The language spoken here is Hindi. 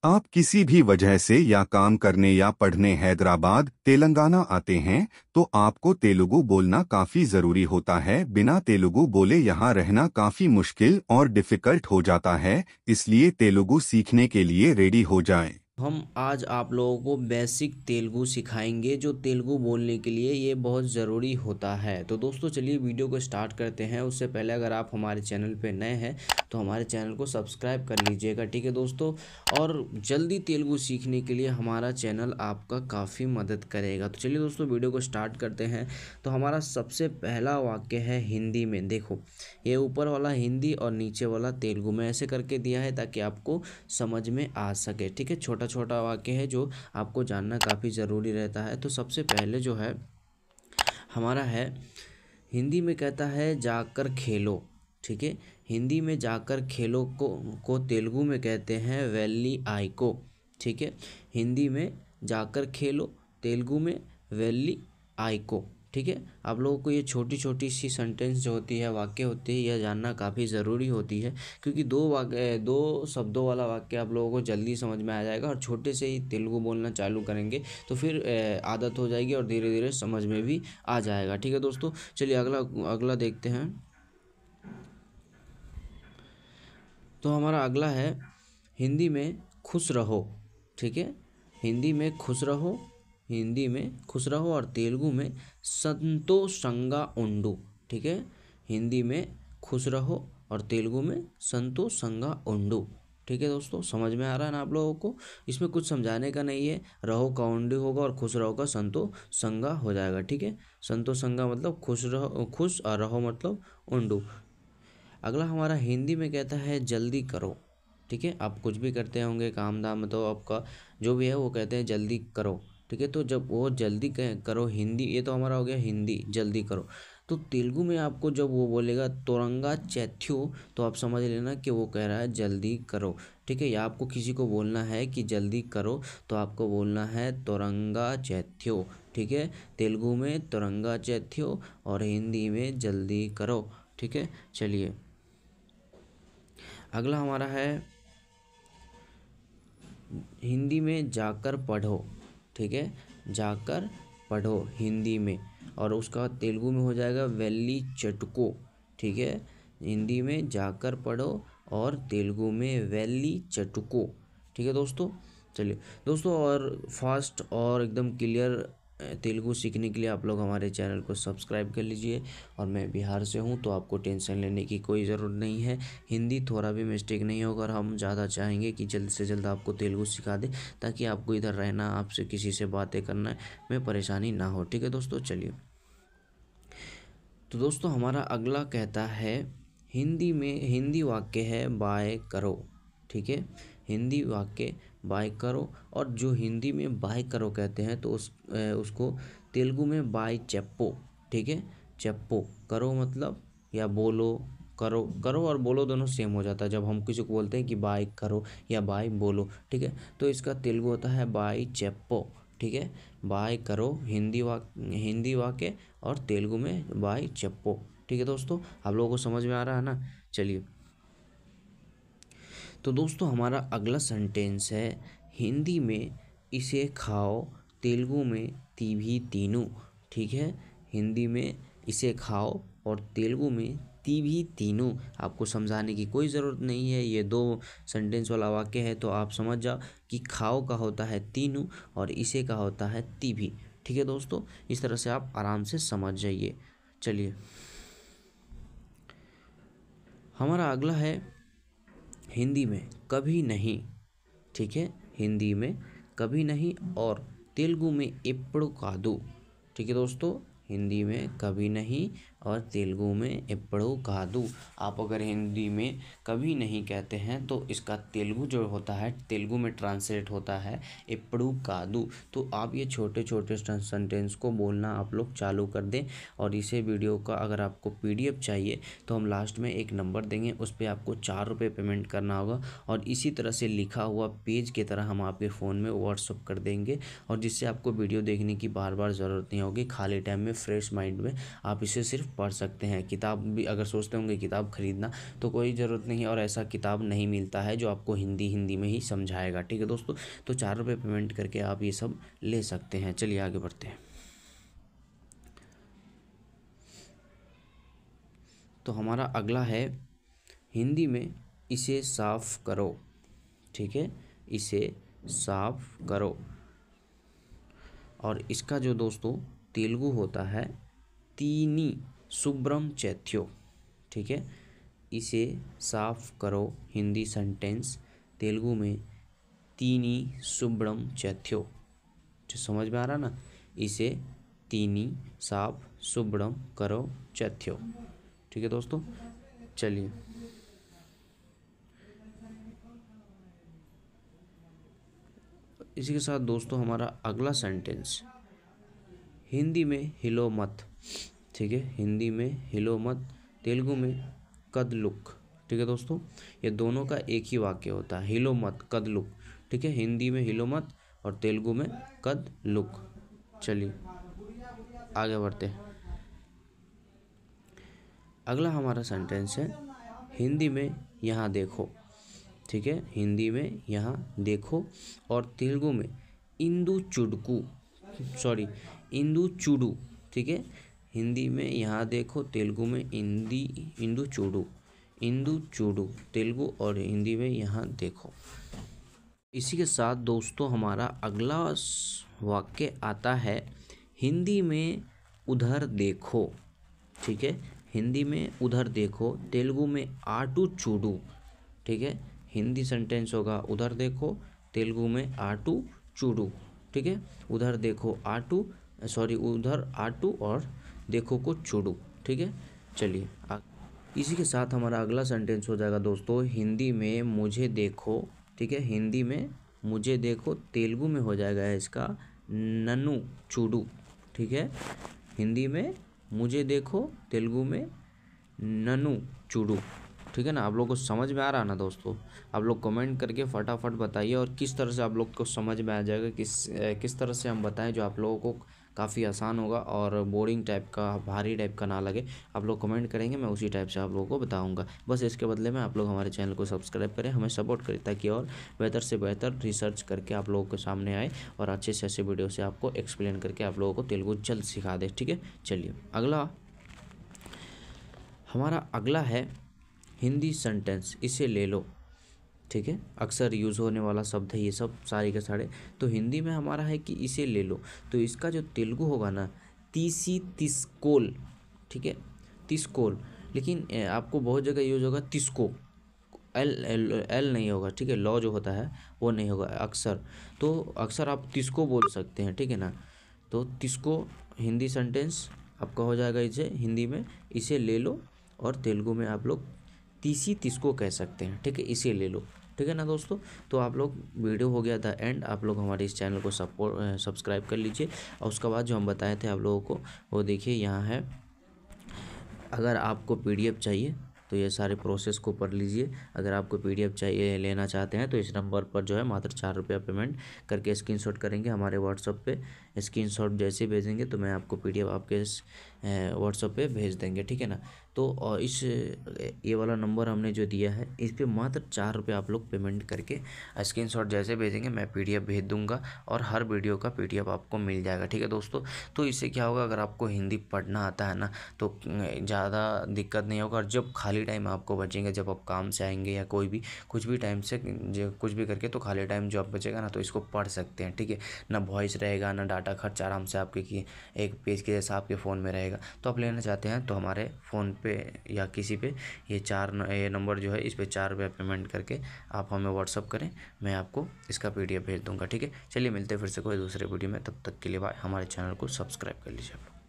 आप किसी भी वजह से या काम करने या पढ़ने हैदराबाद, तेलंगाना आते हैं, तो आपको तेलुगु बोलना काफी जरूरी होता है। बिना तेलुगु बोले यहाँ रहना काफी मुश्किल और डिफिकल्ट हो जाता है, इसलिए तेलुगु सीखने के लिए रेडी हो जाएं। हम आज आप लोगों को बेसिक तेलुगु सिखाएंगे, जो तेलुगु बोलने के लिए ये बहुत ज़रूरी होता है। तो दोस्तों चलिए वीडियो को स्टार्ट करते हैं। उससे पहले अगर आप हमारे चैनल पे नए हैं तो हमारे चैनल को सब्सक्राइब कर लीजिएगा, ठीक है दोस्तों। और जल्दी तेलुगु सीखने के लिए हमारा चैनल आपका काफ़ी मदद करेगा। तो चलिए दोस्तों वीडियो को स्टार्ट करते हैं। तो हमारा सबसे पहला वाक्य है हिंदी में। देखो, ये ऊपर वाला हिंदी और नीचे वाला तेलुगु में ऐसे करके दिया है ताकि आपको समझ में आ सके, ठीक है। छोटा छोटा वाक्य है जो आपको जानना काफ़ी ज़रूरी रहता है। तो सबसे पहले जो है हमारा है, हिंदी में कहता है जाकर खेलो, ठीक है। हिंदी में जाकर खेलो को तेलुगु में कहते हैं वेल्ली आइको, ठीक है। हिंदी में जाकर खेलो, तेलुगु में वेल्ली आइको, ठीक है। आप लोगों को ये छोटी छोटी सी सेंटेंस जो होती है, वाक्य होती है, यह जानना काफ़ी ज़रूरी होती है, क्योंकि दो शब्दों वाला वाक्य आप लोगों को जल्दी समझ में आ जाएगा। और छोटे से ही तेलुगु बोलना चालू करेंगे तो फिर आदत हो जाएगी और धीरे धीरे समझ में भी आ जाएगा, ठीक है दोस्तों। चलिए अगला अगला देखते हैं। तो हमारा अगला है, हिंदी में खुश रहो, ठीक है। हिंदी में खुश रहो, हिंदी में खुश रहो और तेलुगु में संतोषंगा उंडू, ठीक है। हिंदी में खुश रहो और तेलुगु में संतोषंगा उंडू, ठीक है दोस्तों। समझ में आ रहा है ना आप लोगों को? इसमें कुछ समझाने का नहीं है। रहो का उंडू होगा और खुश रहो का संतोषंगा हो जाएगा, ठीक है। संतोषंगा मतलब खुश रहो, खुश, और रहो मतलब उंडू। अगला हमारा हिंदी में कहता है जल्दी करो, ठीक है। आप कुछ भी करते होंगे काम धाम, तो आपका जो भी है वो कहते हैं जल्दी करो, ठीक है। तो जब वो जल्दी करो, हिंदी, ये तो हमारा हो गया हिंदी, जल्दी करो। तो तेलुगु में आपको जब वो बोलेगा तोरंगा चैथ्यो, तो आप समझ लेना कि वो कह रहा है जल्दी करो, ठीक है। या आपको किसी को बोलना है कि जल्दी करो, तो आपको बोलना है तोरंगा चैथ्यो, ठीक है। तेलुगु में तोरंगा चैथ्यो और हिंदी में जल्दी करो, ठीक है। चलिए अगला हमारा है, हिंदी में जाकर पढ़ो, ठीक है। जाकर पढ़ो हिंदी में, और उसका तेलुगु में हो जाएगा वेल्ली चटको, ठीक है। हिंदी में जाकर पढ़ो और तेलुगु में वेल्ली चटको, ठीक है दोस्तों। चलिए दोस्तों, और फास्ट और एकदम क्लियर तेलुगु सीखने के लिए आप लोग हमारे चैनल को सब्सक्राइब कर लीजिए। और मैं बिहार से हूँ तो आपको टेंशन लेने की कोई ज़रूरत नहीं है। हिंदी थोड़ा भी मिस्टेक नहीं होगा, और हम ज़्यादा चाहेंगे कि जल्द से जल्द आपको तेलुगु सिखा दें, ताकि आपको इधर रहना, आपसे किसी से बातें करना में परेशानी ना हो, ठीक है दोस्तों। चलिए, तो दोस्तों हमारा अगला कहता है, हिंदी में हिंदी वाक्य है बाय करो, ठीक है। हिंदी वाक्य बाय करो, और जो हिंदी में बाय करो कहते हैं तो उसको तेलुगु में बाय चप्पो, ठीक है। चप्पो, करो मतलब, या बोलो, करो करो और बोलो दोनों सेम हो जाता है जब हम किसी को बोलते हैं कि बाय करो या बाय बोलो, ठीक है। तो इसका तेलुगु होता है बाय चप्पो, ठीक है। बाय करो हिंदी वाक्य, और तेलुगु में बाय चप्पो, ठीक है दोस्तों। आप लोगों को समझ में आ रहा है ना? चलिए, तो दोस्तों हमारा अगला सेंटेंस है, हिंदी में इसे खाओ, तेलुगु में तीभी तीनू, ठीक है। हिंदी में इसे खाओ और तेलुगु में तीभी तीनू। आपको समझाने की कोई ज़रूरत नहीं है, ये दो सेंटेंस वाला वाक्य है, तो आप समझ जाओ कि खाओ का होता है तीनू और इसे का होता है तीभी, ठीक है दोस्तों। इस तरह से आप आराम से समझ जाइए। चलिए, हमारा अगला है, हिंदी में कभी नहीं, ठीक है। हिंदी में कभी नहीं और तेलुगु में एप्पड़ू कादू, ठीक है दोस्तों। हिंदी में कभी नहीं और तेलुगु में एप्पड़ू कादू। आप अगर हिंदी में कभी नहीं कहते हैं तो इसका तेलुगु जो होता है, तेलुगु में ट्रांसलेट होता है एप्पड़ू कादू। तो आप ये छोटे छोटे सेंटेंस को बोलना आप लोग चालू कर दें। और इसे वीडियो का अगर आपको PDF चाहिए तो हम लास्ट में एक नंबर देंगे, उस पर आपको 4 रुपये पेमेंट करना होगा, और इसी तरह से लिखा हुआ पेज की तरह हम आपके फ़ोन में व्हाट्सअप कर देंगे, और जिससे आपको वीडियो देखने की बार बार ज़रूरत नहीं होगी। खाली टाइम में, फ्रेश माइंड में आप इसे सिर्फ पढ़ सकते हैं। किताब भी अगर सोचते होंगे किताब खरीदना, तो कोई ज़रूरत नहीं है, और ऐसा किताब नहीं मिलता है जो आपको हिंदी में ही समझाएगा। ठीक है दोस्तों, तो 4 रुपये पेमेंट करके आप ये सब ले सकते हैं। चलिए आगे बढ़ते हैं। तो हमारा अगला है हिंदी में इसे साफ करो। ठीक है, इसे साफ करो। और इसका जो दोस्तों तेलुगु होता है तीनी शुभ्रम चैथ्यो। ठीक है, इसे साफ करो हिंदी सेंटेंस तेलुगु में तीनी शुभ्रम चैथ्यो। समझ में आ रहा ना? इसे तीनी साफ शुभ्रम करो चैथ्यो। ठीक है दोस्तों, चलिए इसी के साथ दोस्तों हमारा अगला सेंटेंस हिंदी में हिलो मत। ठीक है, हिंदी में हिलो मत, तेलुगु में कदलुक। ठीक है दोस्तों, ये दोनों का एक ही वाक्य होता है, हिलो मत कदलुक। ठीक है, हिंदी में हिलो मत और तेलुगु में कदलुक। चलिए आगे बढ़ते हैं। अगला हमारा सेंटेंस है हिंदी में यहाँ देखो। ठीक है, हिंदी में यहाँ देखो और तेलुगु में इंदु चुडकू, इंदु चूडू। ठीक है, हिंदी में यहाँ देखो, तेलुगु में इंदु चूडू, इंदु चूडू तेलुगु, और हिंदी में यहाँ देखो। इसी के साथ दोस्तों हमारा अगला वाक्य आता है हिंदी में उधर देखो। ठीक है, हिंदी में उधर देखो, तेलुगु में आटू चूडू। ठीक है, हिंदी सेंटेंस होगा उधर देखो, तेलुगु में आटू चूडू। ठीक है, उधर देखो आटू, उधर आटू और देखो को चूडू। ठीक है, चलिए इसी के साथ हमारा अगला सेंटेंस हो जाएगा दोस्तों हिंदी में मुझे देखो। ठीक है, हिंदी में मुझे देखो, तेलुगु में हो जाएगा इसका नन्नू चूडू। ठीक है, हिंदी में मुझे देखो, तेलुगु में नन्नू चूडू। ठीक है ना? आप लोग को समझ में आ रहा है ना दोस्तों? आप लोग कमेंट करके फटाफट बताइए और किस तरह से आप लोग को समझ में आ जाएगा, किस तरह से हम बताएं जो आप लोगों को काफ़ी आसान होगा और बोरिंग टाइप का, भारी टाइप का ना लगे। आप लोग कमेंट करेंगे, मैं उसी टाइप से आप लोगों को बताऊंगा। बस इसके बदले में आप लोग हमारे चैनल को सब्सक्राइब करें, हमें सपोर्ट करें, ताकि और बेहतर से बेहतर रिसर्च करके आप लोगों के सामने आए और अच्छे से ऐसे वीडियो से आपको एक्सप्लेन करके आप लोगों को तेलुगु जल्द सिखा दे। ठीक है, चलिए हमारा अगला है हिंदी सेंटेंस इसे ले लो। ठीक है, अक्सर यूज़ होने वाला शब्द है ये सब सारे के सारे। तो हिंदी में हमारा है कि इसे ले लो, तो इसका जो तेलुगु होगा ना तीसी तिस्कोल। ठीक है, तिस्कोल, लेकिन आपको बहुत जगह यूज होगा तिस्को, एल नहीं होगा। ठीक है, लॉ जो होता है वो नहीं होगा अक्सर, तो अक्सर आप तिस्को बोल सकते हैं। ठीक है ना? तो तिस्को हिंदी सेंटेंस आपका हो जाएगा इसे हिंदी में इसे ले लो, और तेलुगु में आप लोग तीसी तिस्को कह सकते हैं। ठीक है, इसे ले लो। ठीक है ना दोस्तों? तो आप लोग वीडियो हो गया था एंड, आप लोग हमारे इस चैनल को सब्सक्राइब कर लीजिए, और उसके बाद जो हम बताए थे आप लोगों को वो देखिए यहाँ है। अगर आपको पीडीएफ चाहिए तो ये सारे प्रोसेस को पढ़ लीजिए। अगर आपको पीडीएफ चाहिए, लेना चाहते हैं, तो इस नंबर पर जो है मात्र 4 रुपया पेमेंट करके स्क्रीनशॉट करेंगे हमारे व्हाट्सएप पे। स्क्रीनशॉट जैसे भेजेंगे तो मैं आपको पीडीएफ आपके व्हाट्सएप पे भेज देंगे। ठीक है ना? तो और ये वाला नंबर हमने जो दिया है इस पर मात्र 4 रुपये आप लोग पेमेंट करके स्क्रीनशॉट जैसे भेजेंगे मैं पीडीएफ भेज दूंगा, और हर वीडियो का पीडीएफ आपको मिल जाएगा। ठीक है दोस्तों? तो इससे क्या होगा, अगर आपको हिंदी पढ़ना आता है ना तो ज़्यादा दिक्कत नहीं होगा। और जब खाली टाइम आपको बचेंगे, जब आप काम से आएंगे या कुछ भी टाइम से कुछ भी करके, तो खाली टाइम जो आप बचेगा ना तो इसको पढ़ सकते हैं। ठीक है ना? वॉइस रहेगा ना डाटा खर्च, आराम से आपके एक पेज के जैसा आपके फ़ोन में रहेगा। तो आप लेना चाहते हैं तो हमारे फ़ोन पे या किसी पे ये नंबर जो है इस पे 4 रुपये पेमेंट करके आप हमें व्हाट्सअप करें, मैं आपको इसका पीडीएफ भेज दूंगा। ठीक है, चलिए मिलते हैं फिर से कोई दूसरे वीडियो में, तब तक के लिए बाय। हमारे चैनल को सब्सक्राइब कर लीजिए आप लोग।